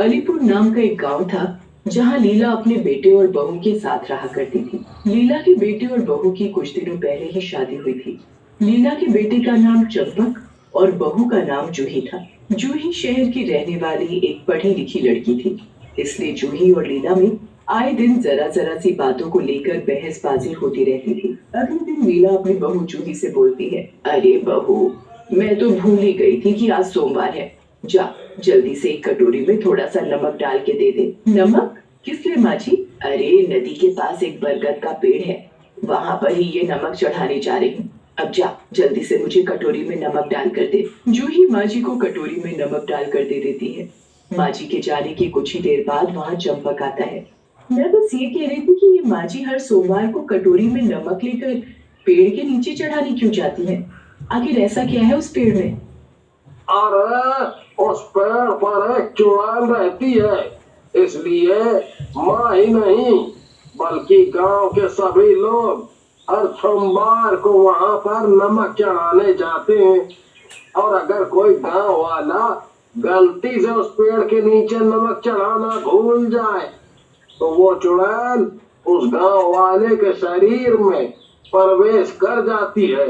अलीपुर नाम का एक गांव था जहां लीला अपने बेटे और बहू के साथ रहा करती थी। लीला के बेटे और बहू की कुछ दिनों पहले ही शादी हुई थी। लीला के बेटे का नाम चंपक और बहू का नाम जूही था। जूही शहर की रहने वाली एक पढ़ी लिखी लड़की थी, इसलिए जूही और लीला में आए दिन जरा जरा सी बातों को लेकर बहसबाजी होती रहती थी। अगले दिन लीला अपनी बहू जूही से बोलती है, अरे बहू, मैं तो भूल ही गई थी कि आज सोमवार है। जा, जल्दी से एक कटोरी में थोड़ा सा नमक डाल के दे दे। नमक? किस लिए माँ जी? अरे नदी के पास एक बरगद का पेड़ है, वहाँ पर ही ये नमक चढ़ाने जा रही हूँ। अब जा, जल्दी से मुझे कटोरी में नमक डाल कर दे। जूही माँ जी को कटोरी में नमक डाल कर दे देती है। माँ जी के जाने की कुछ ही देर बाद वहाँ चंपक आता है। मैं बस ये कह रही थी कि ये माँ जी हर सोमवार को कटोरी में नमक लेकर पेड़ के नीचे चढ़ाने क्यों जाती हैं? आखिर ऐसा क्या है उस पेड़ में? अरे उस पेड़ पर एक चुड़ैल रहती है, इसलिए माँ ही नहीं बल्कि गांव के सभी लोग हर सोमवार को वहां पर नमक चढ़ाने जाते हैं। और अगर कोई गांव वाला गलती से उस पेड़ के नीचे नमक चढ़ाना भूल जाए तो वो चुड़ैल उस गांव वाले के शरीर में प्रवेश कर जाती है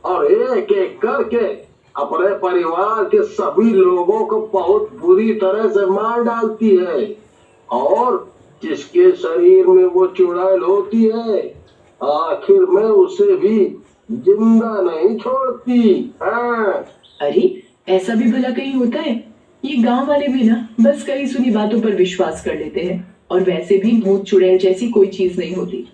और एक एक करके अपने परिवार के सभी लोगों को बहुत बुरी तरह से मार डालती है। और जिसके शरीर में वो चुड़ैल होती है, आखिर में उसे भी जिंदा नहीं छोड़ती। हाँ। अरे, ऐसा भी भला कहीं होता है? ये गांव वाले भी ना बस कई सुनी बातों पर विश्वास कर लेते हैं, और वैसे भी भूत चुड़ैल जैसी कोई चीज नहीं होती।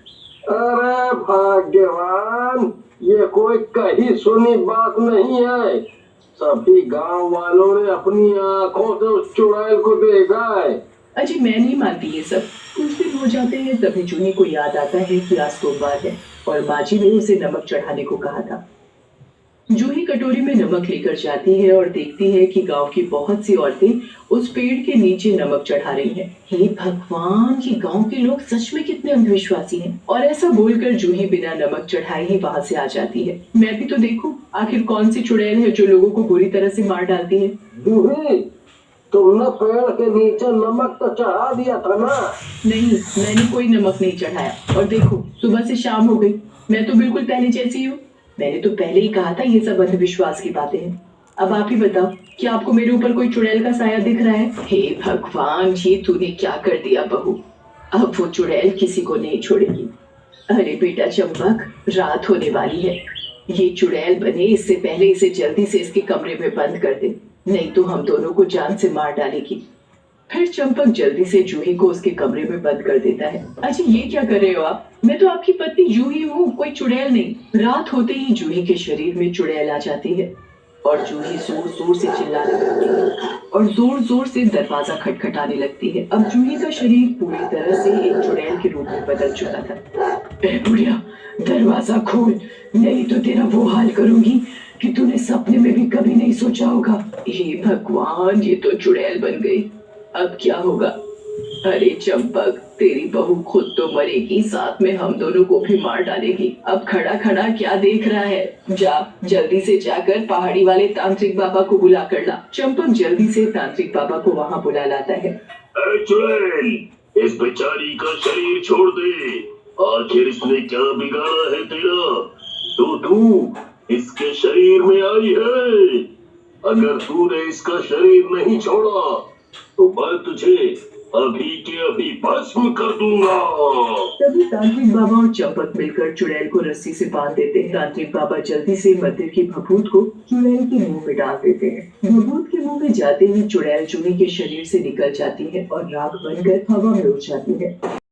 अरे भाग्यवान, ये कोई कही सुनी बात नहीं है। सभी गांव वालों ने अपनी आंखों से उस चुड़ैल को देखा है। अजी, मैं नहीं मानती ये सब। कुछ दिन हो जाते हैं तभी जूही को याद आता है कि आज सोमवार है और माँ जी ने उसे नमक चढ़ाने को कहा था। जूही कटोरी में नमक लेकर जाती है और देखती है कि गांव की बहुत सी औरतें उस पेड़ के नीचे नमक चढ़ा रही हैं। हे भगवान, ये गांव के लोग सच में कितने अंधविश्वासी हैं। और ऐसा बोलकर जूही बिना नमक चढ़ाए ही वहां से आ जाती है। मैं भी तो देखूं आखिर कौन सी चुड़ैल है जो लोगों को बुरी तरह से मार डालती है। जूही, तुमने पेड़ के नीचे नमक तो चढ़ा दिया था ना? नहीं, मैंने कोई नमक नहीं चढ़ाया। और देखो, सुबह से शाम हो गई, मैं तो बिल्कुल पहले जैसी हूँ। मैंने तो पहले ही कहा था ये सब अंधविश्वास की बातें हैं। अब आप ही बताओ, क्या आपको मेरे ऊपर कोई चुड़ैल का साया दिख रहा है? हे भगवान, ये तूने क्या कर दिया बहू। अब वो चुड़ैल किसी को नहीं छोड़ेगी। अरे बेटा चंपक, रात होने वाली है। ये चुड़ैल बने इससे पहले इसे जल्दी से इसके कमरे में बंद कर दे, नहीं तो हम दोनों को जान से मार डालेगी। फिर चंपक जल्दी से जूही को उसके कमरे में बंद कर देता है। अच्छा, ये क्या कर रहे हो आप? मैं तो आपकी पत्नी जूही हूँ, कोई चुड़ैल नहीं। रात होते ही जूही के शरीर में चुड़ैल आ जाती है और जूही जोर जोर से चिल्लाने लगती है और जोर जोर से दरवाजा खटखटाने लगती है। अब जूही का शरीर पूरी तरह से एक चुड़ैल के रूप में बदल चुका था। ए बुढ़िया, दरवाजा खोल, नहीं तो तेरा वो हाल करूंगी कि तूने सपने में भी कभी नहीं सोचा होगा। हे भगवान, ये तो चुड़ैल बन गई। अब क्या होगा? अरे चंपक, तेरी बहू खुद तो मरेगी, साथ में हम दोनों को भी मार डालेगी। अब खड़ा खड़ा क्या देख रहा है? जा, जल्दी से जाकर पहाड़ी वाले तांत्रिक बाबा को बुला कर ला। चंपक जल्दी से तांत्रिक बाबा को वहाँ बुला लाता है। चुड़ैल, इस बेचारी का शरीर छोड़ दे। आखिर इसने क्या बिगाड़ा है तेरा? तो तू इसके शरीर में आई है। अगर तूने इसका शरीर नहीं छोड़ा तो मैं तुझे अभी के अभी भस्म कर दूंगा। तभी तांत्रिक बाबा और चंपक मिलकर चुड़ैल को रस्सी से बांध देते हैं। तांत्रिक बाबा जल्दी से मंदिर की भभूत को चुड़ैल के मुंह में डाल देते हैं। भभूत के मुंह में जाते ही चुड़ैल जूही के शरीर से निकल जाती है और राख बनकर हवा में उड़ जाती है।